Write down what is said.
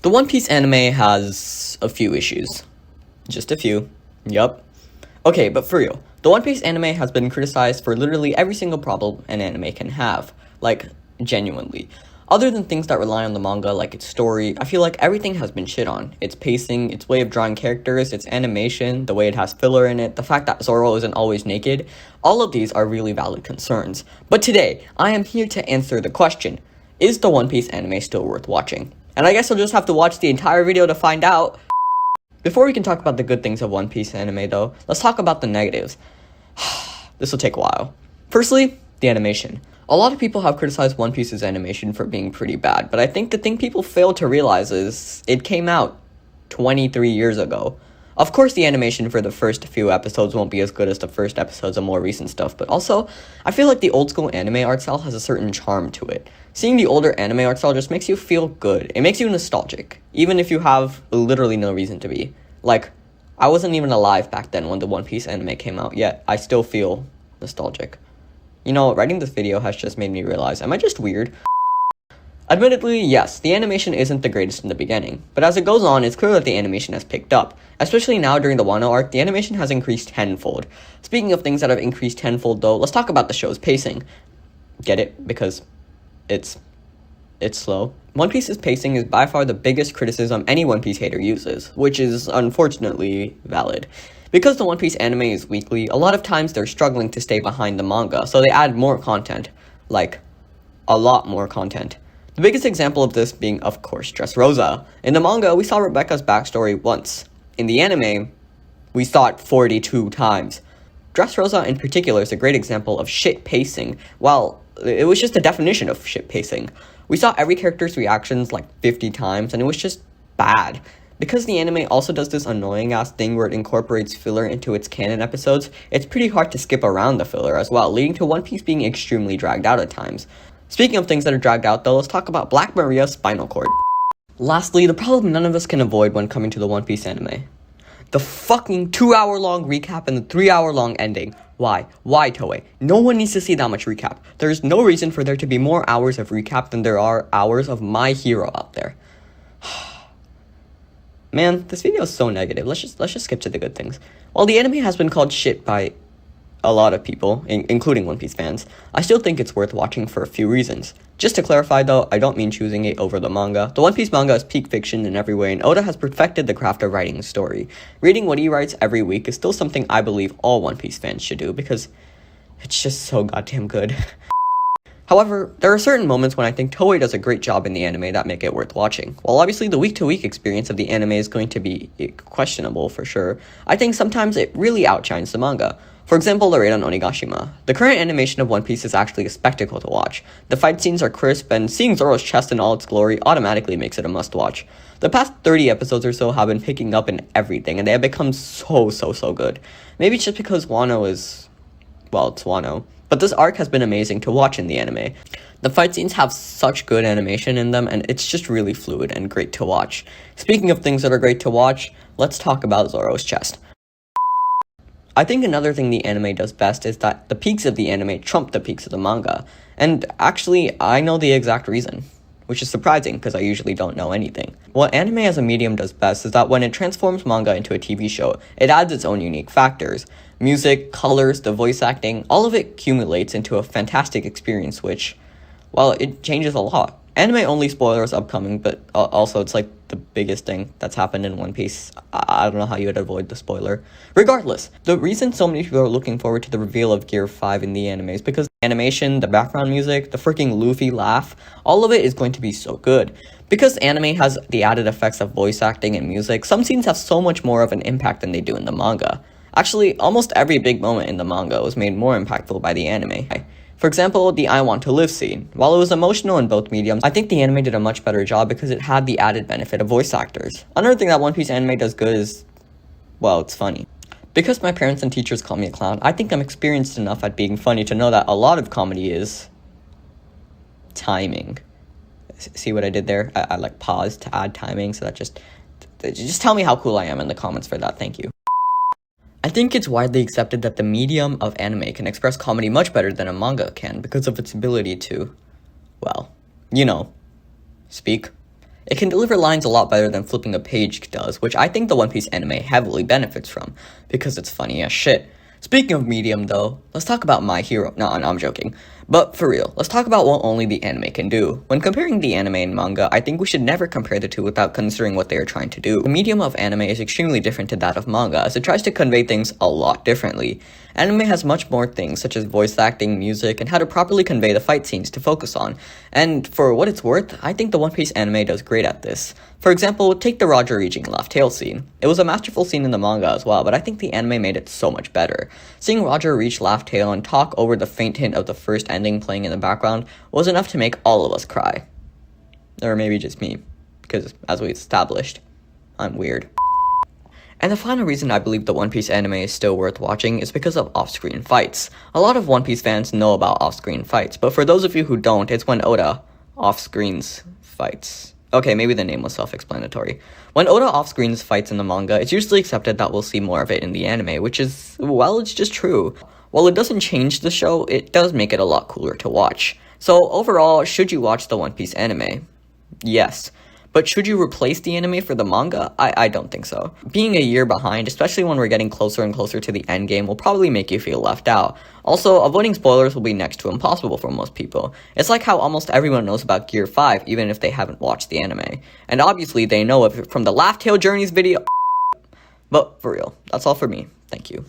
The One Piece anime has a few issues. Just a few. Yup. Okay, but for real, the One Piece anime has been criticized for literally every single problem an anime can have. Like, genuinely. Other than things that rely on the manga, like its story, I feel like everything has been shit on. Its pacing, its way of drawing characters, its animation, the way it has filler in it, the fact that Zoro isn't always naked, all of these are really valid concerns. But today, I am here to answer the question, is the One Piece anime still worth watching? And I guess you'll just have to watch the entire video to find out. Before we can talk about the good things of One Piece anime though, let's talk about the negatives. This will take a while. Firstly, the animation. A lot of people have criticized One Piece's animation for being pretty bad, but I think the thing people fail to realize is it came out 23 years ago. Of course, the animation for the first few episodes won't be as good as the first episodes of more recent stuff, but also, I feel like the old school anime art style has a certain charm to it. Seeing the older anime art style just makes you feel good. It makes you nostalgic, even if you have literally no reason to be. Like, I wasn't even alive back then when the One Piece anime came out, yet I still feel nostalgic. You know, writing this video has just made me realize, am I just weird? Admittedly, yes, the animation isn't the greatest in the beginning, but as it goes on, it's clear that the animation has picked up. Especially now during the Wano arc, the animation has increased tenfold. Speaking of things that have increased tenfold though, let's talk about the show's pacing. Get it? Because it's slow. One Piece's pacing is by far the biggest criticism any One Piece hater uses, which is unfortunately valid. Because the One Piece anime is weekly, a lot of times they're struggling to stay behind the manga, so they add more content. Like, a lot more content. The biggest example of this being, of course, Dressrosa. In the manga, we saw Rebecca's backstory once. In the anime, we saw it 42 times. Dressrosa in particular is a great example of shit pacing. Well, it was just the definition of shit pacing. We saw every character's reactions like 50 times, and it was just bad. Because the anime also does this annoying-ass thing where it incorporates filler into its canon episodes, it's pretty hard to skip around the filler as well, leading to One Piece being extremely dragged out at times. Speaking of things that are dragged out though, let's talk about Black Maria's spinal cord. Lastly, the problem none of us can avoid when coming to the One Piece anime. The fucking 2-hour-long recap and the 3-hour-long ending. Why? Why, Toei? No one needs to see that much recap. There's no reason for there to be more hours of recap than there are hours of My Hero out there. Man, this video is so negative. Let's just skip to the good things. While the anime has been called shit by a lot of people, including One Piece fans, I still think it's worth watching for a few reasons. Just to clarify though, I don't mean choosing it over the manga. The One Piece manga is peak fiction in every way, and Oda has perfected the craft of writing a story. Reading what he writes every week is still something I believe all One Piece fans should do, because it's just so goddamn good. However, there are certain moments when I think Toei does a great job in the anime that make it worth watching. While obviously the week-to-week experience of the anime is going to be questionable for sure, I think sometimes it really outshines the manga. For example, the raid on Onigashima. The current animation of One Piece is actually a spectacle to watch. The fight scenes are crisp, and seeing Zoro's chest in all its glory automatically makes it a must-watch. The past 30 episodes or so have been picking up in everything, and they have become so good. Maybe it's just because Wano is, well, it's Wano. But this arc has been amazing to watch in the anime. The fight scenes have such good animation in them, and it's just really fluid and great to watch. Speaking of things that are great to watch, let's talk about Zoro's chest. I think another thing the anime does best is that the peaks of the anime trump the peaks of the manga. And actually, I know the exact reason, which is surprising because I usually don't know anything. What anime as a medium does best is that when it transforms manga into a TV show, it adds its own unique factors. Music, colors, the voice acting, all of it accumulates into a fantastic experience which, well, it changes a lot. Anime only spoilers upcoming, but also it's like the biggest thing that's happened in One Piece. I don't know how you would avoid the spoiler. Regardless, the reason so many people are looking forward to the reveal of Gear 5 in the anime is because the animation, the background music, the freaking Luffy laugh, all of it is going to be so good. Because anime has the added effects of voice acting and music, some scenes have so much more of an impact than they do in the manga. Actually, almost every big moment in the manga was made more impactful by the anime. For example, the I Want to Live scene. While it was emotional in both mediums, I think the anime did a much better job because it had the added benefit of voice actors. Another thing that One Piece anime does good is, well, it's funny. Because my parents and teachers call me a clown, I think I'm experienced enough at being funny to know that a lot of comedy is timing. See what I did there? I like paused to add timing, so that just tell me how cool I am in the comments for that, thank you. I think it's widely accepted that the medium of anime can express comedy much better than a manga can because of its ability to, well, you know, speak. It can deliver lines a lot better than flipping a page does, which I think the One Piece anime heavily benefits from, because it's funny as shit. Speaking of medium though, let's talk about My Hero. No, I'm joking. But for real, let's talk about what only the anime can do. When comparing the anime and manga, I think we should never compare the two without considering what they are trying to do. The medium of anime is extremely different to that of manga, as it tries to convey things a lot differently. Anime has much more things, such as voice acting, music, and how to properly convey the fight scenes to focus on. And for what it's worth, I think the One Piece anime does great at this. For example, take the Roger reaching Laugh Tale scene. It was a masterful scene in the manga as well, but I think the anime made it so much better. Seeing Roger reach Laugh Tale and talk over the faint hint of the first ending playing in the background was enough to make all of us cry. Or maybe just me, because as we established, I'm weird. And the final reason I believe the One Piece anime is still worth watching is because of off-screen fights. A lot of One Piece fans know about off-screen fights, but for those of you who don't, it's when Oda off-screens fights. Okay, maybe the name was self-explanatory. When Oda off-screens fights in the manga, it's usually accepted that we'll see more of it in the anime, which is, well, it's just true. While it doesn't change the show, it does make it a lot cooler to watch. So overall, should you watch the One Piece anime? Yes. But should you replace the anime for the manga? I don't think so. Being a year behind, especially when we're getting closer and closer to the endgame, will probably make you feel left out. Also, avoiding spoilers will be next to impossible for most people. It's like how almost everyone knows about Gear 5, even if they haven't watched the anime. And obviously, they know of it from the Laugh Tale Journeys video. But for real, that's all for me. Thank you.